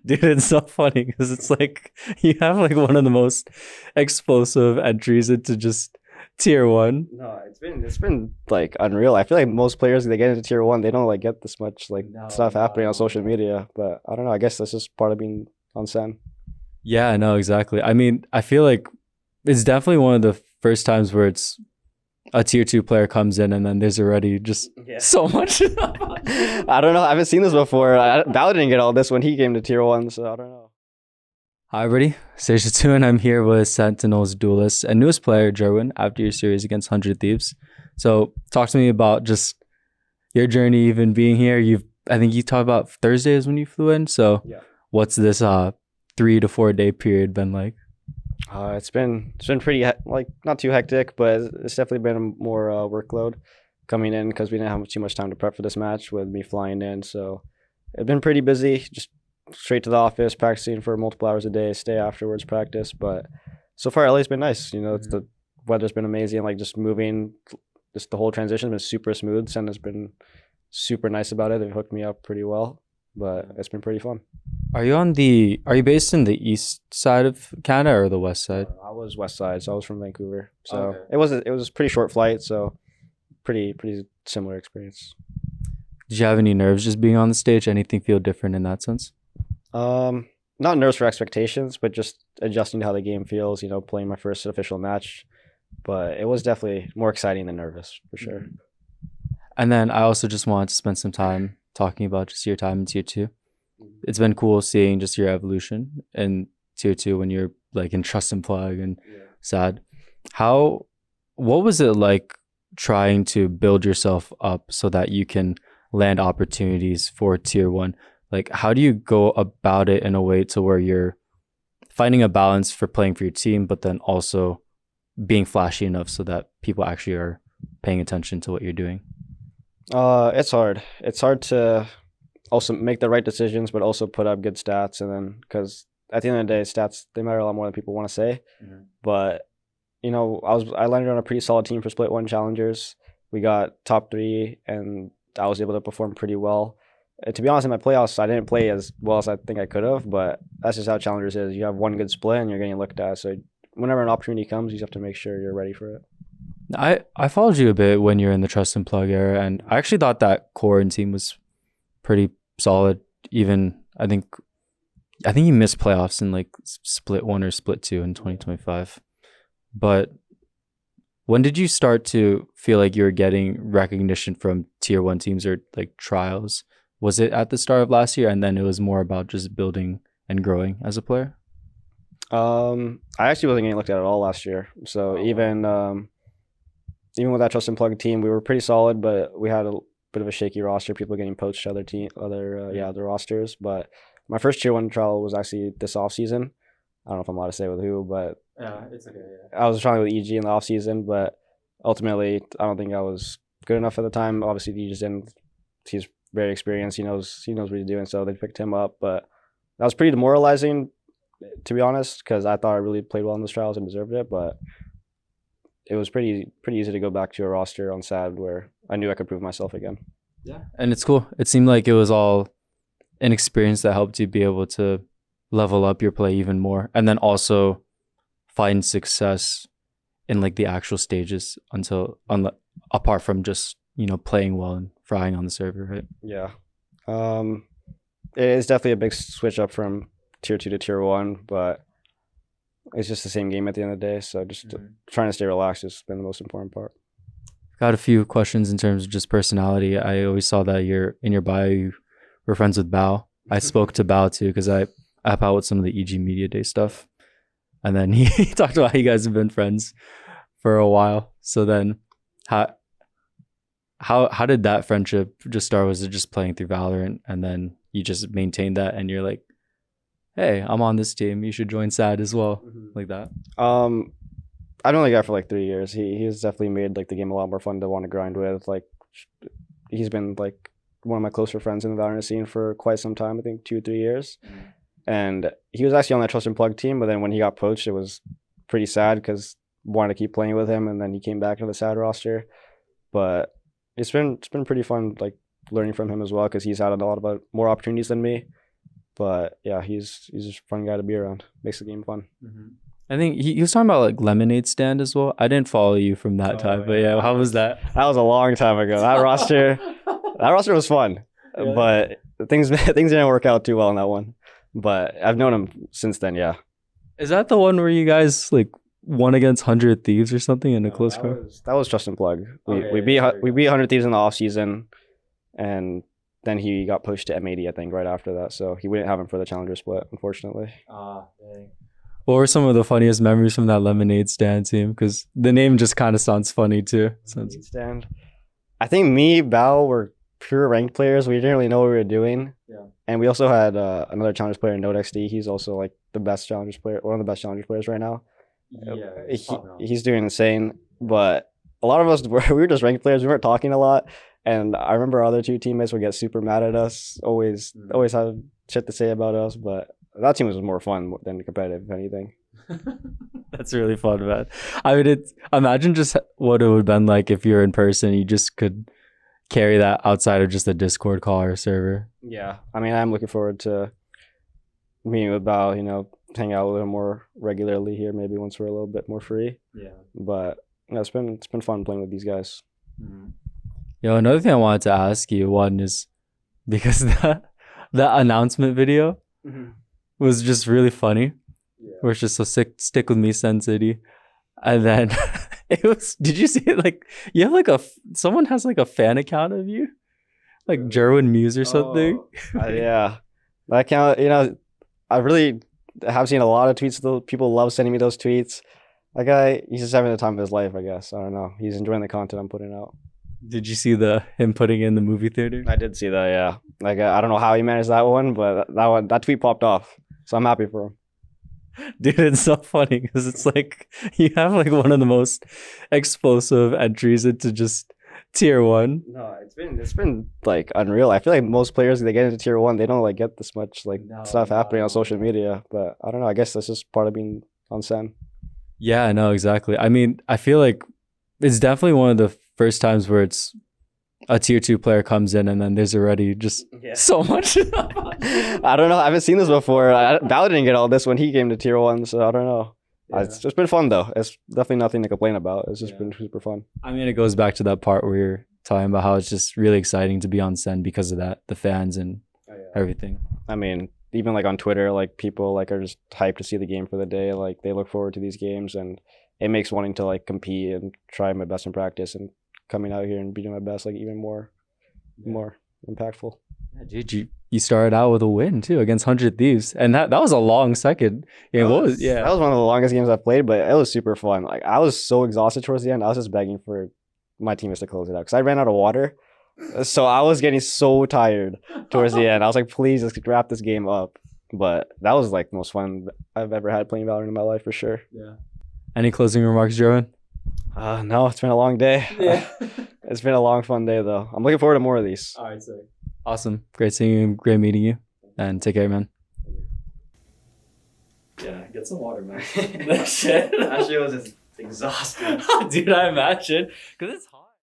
Dude, it's so funny because it's like you have like one of the most explosive entries into just tier one. No, it's been like unreal. I feel like most players they get into tier one, they don't like get this much like No, stuff not happening at on social all. media. But I don't know. I guess that's just part of being on Sen. Yeah, no, exactly. I mean, I feel like it's definitely one of the first times where it's a tier two player comes in and then there's already just Yeah. so much. I don't know. I haven't seen this before. Val didn't get all this when he came to tier one, so I don't know. Hi, everybody. Stage 2, and I'm here with Sentinels duelist and newest player, Jerwin, after your series against 100 Thieves. So, talk to me about just your journey, even being here. I think you talked about Thursdays when you flew in. So, Yeah. what's this 3 to 4 day period been like? It's been pretty like not too hectic, but it's definitely been a more workload coming in because we didn't have too much time to prep for this match with me flying in. So it's been pretty busy. Just straight to the office, practicing for multiple hours a day, stay afterwards, practice. But so far, LA's been nice. It's the weather's been amazing. Like just moving, just the whole transition has been super smooth. Sen has been super nice about it. They've hooked me up pretty well, but it's been pretty fun. Are you based in the east side of Canada or the west side? I was West Side, so I was from Vancouver. So Okay. it was a pretty short flight, so pretty similar experience. Did you have any nerves just being on the stage? Anything feel different in that sense? Um, Not nerves for expectations, but just adjusting to how the game feels. Playing my first official match, but it was definitely more exciting than nervous for sure. And then I also just wanted to spend some time talking about just your time in tier two. It's been cool seeing just your evolution in tier two when you're like in trust and plug and sad. How what was it like trying to build yourself up so that you can land opportunities for tier one? Like how do you go about it in a way to where you're finding a balance for playing for your team, but then also being flashy enough so that people actually are paying attention to what you're doing? It's hard. It's hard to also make the right decisions, but also put up good stats, and then because at the end of the day, stats they matter a lot more than people want to say. But I landed on a pretty solid team for Split One Challengers. We got top three, and I was able to perform pretty well. To be honest, in my playoffs, I didn't play as well as I think I could have, but that's just how Challengers is. You have one good split, and you're getting looked at. So whenever an opportunity comes, you just have to make sure you're ready for it. I followed you a bit when you're in the trust and plug era, and I actually thought that core and team was pretty solid. Even I think you missed playoffs in like split one or split two in 2025. But when did you start to feel like you were getting recognition from tier one teams or like trials? Was it at the start of last year, and then it was more about just building and growing as a player? I actually wasn't getting looked at all last year. So even with that trust and plug team, we were pretty solid, but we had a bit of a shaky roster. People getting poached to other rosters. But my first tier one trial was actually this off season. I don't know if I'm allowed to say with who, but Yeah, it's okay. Yeah. I was trying with EG in the off season. But ultimately, I don't think I was good enough at the time. Obviously, he just didn't. He's very experienced. He knows what he's doing. So they picked him up. But that was pretty demoralizing, to be honest, because I thought I really played well in those trials and deserved it. But it was pretty easy to go back to a roster on SAD where I knew I could prove myself again. Yeah. And it's cool. It seemed like it was all an experience that helped you be able to level up your play even more and then also find success in like the actual stages apart from just, playing well and frying on the server, right? Yeah. Um, it is definitely a big switch up from tier two to tier one, but it's just the same game at the end of the day. So just trying to stay relaxed has been the most important part. Got a few questions in terms of just personality. I always saw that in your bio you were friends with Bao. I spoke to Bao too because I help out with some of the EG Media Day stuff. And then he talked about how you guys have been friends for a while. So then how did that friendship just start? Was it just playing through Valorant and then you just maintained that and you're like, hey, I'm on this team. You should join SAD as well. Like that. I've known the guy for like 3 years. He's definitely made like the game a lot more fun to want to grind with. Like he's been like one of my closer friends in the Valorant scene for quite some time. I think 2 or 3 years. And he was actually on that Trust and Plug team, but then when he got poached, it was pretty sad because wanted to keep playing with him, and then he came back to the SAD roster. But it's been pretty fun, like learning from him as well, because he's had a lot of more opportunities than me. But yeah, he's just a fun guy to be around. Makes the game fun. I think he was talking about like lemonade stand as well. I didn't follow you from that time, but yeah, how was that? That was a long time ago. That roster was fun, Yeah. but things didn't work out too well in that one. But I've known him since then. Yeah. Is that the one where you guys like won against 100 Thieves or something in a close call? That was Trust and Plug. Okay, We beat 100 Thieves in the off season, and then he got pushed to M80, I think, right after that. So he wouldn't have him for the Challenger split, unfortunately. Dang. What were some of the funniest memories from that lemonade stand team? Because the name just kind of sounds funny too. Lemonade stand. I think me, Bao were pure ranked players. We didn't really know what we were doing. Yeah. And we also had another Challengers player, NodeXD. He's also like the best Challengers player, one of the best Challengers players right now. Yeah, he's doing insane. But a lot of us we were just ranked players. We weren't talking a lot. And I remember our other two teammates would get super mad at us. Always have shit to say about us. But that team was more fun than competitive, if anything. That's really fun, man. I mean, imagine just what it would have been like if you're in person. You just could carry that outside of just a Discord call or server. Yeah, I mean, I'm looking forward to meeting with Bao. Hang out a little more regularly here. Maybe once we're a little bit more free. Yeah. But it's been fun playing with these guys. Yo, another thing I wanted to ask you, one is because the announcement video was just really funny. Yeah. Where it's just so stick with me, Sen City. And then it was, did you see it? Like, you have like someone has like a fan account of you, like Jerwin Muse or something. Yeah, that account, I really have seen a lot of tweets. Though people love sending me those tweets. That guy, he's just having the time of his life, I guess. I don't know. He's enjoying the content I'm putting out. Did you see him putting in the movie theater? I did see that, yeah. Like, I don't know how he managed that one, but that tweet popped off. So I'm happy for him. Dude, it's so funny because it's like you have like one of the most explosive entries into just tier 1. No, it's been like unreal. I feel like most players, they get into tier 1, they don't like get this much stuff happening on social media. But I don't know. I guess that's just part of being on SEN. Yeah, I know, exactly. I mean, I feel like it's definitely one of the first times where it's a tier 2 player comes in and then there's already just so much. I don't know. I haven't seen this before. Bao didn't get all this when he came to tier 1, so I don't know. Yeah. It's just been fun though. It's definitely nothing to complain about. It's just been super fun. I mean, it goes back to that part where you're talking about how it's just really exciting to be on SEN because of that, the fans and everything. I mean, even like on Twitter, like people like are just hyped to see the game for the day. Like they look forward to these games, and it makes wanting to like compete and try my best in practice and coming out here and beating my best like even more impactful. Yeah, dude, you started out with a win too against 100 Thieves, and that was a long second. Yeah, that was one of the longest games I've played, but it was super fun. Like I was so exhausted towards the end. I was just begging for my teammates to close it out because I ran out of water, so I was getting so tired towards the end. I was like, please just wrap this game up. But that was like the most fun I've ever had playing Valorant in my life for sure. Yeah. Any closing remarks, Jerwin? No, it's been a long day. Yeah. It's been a long, fun day, though. I'm looking forward to more of these. All right, so awesome. Great seeing you. Great meeting you. And take care, man. Yeah, get some water, man. That shit was just exhausting. Dude, I imagine. Because it's hot.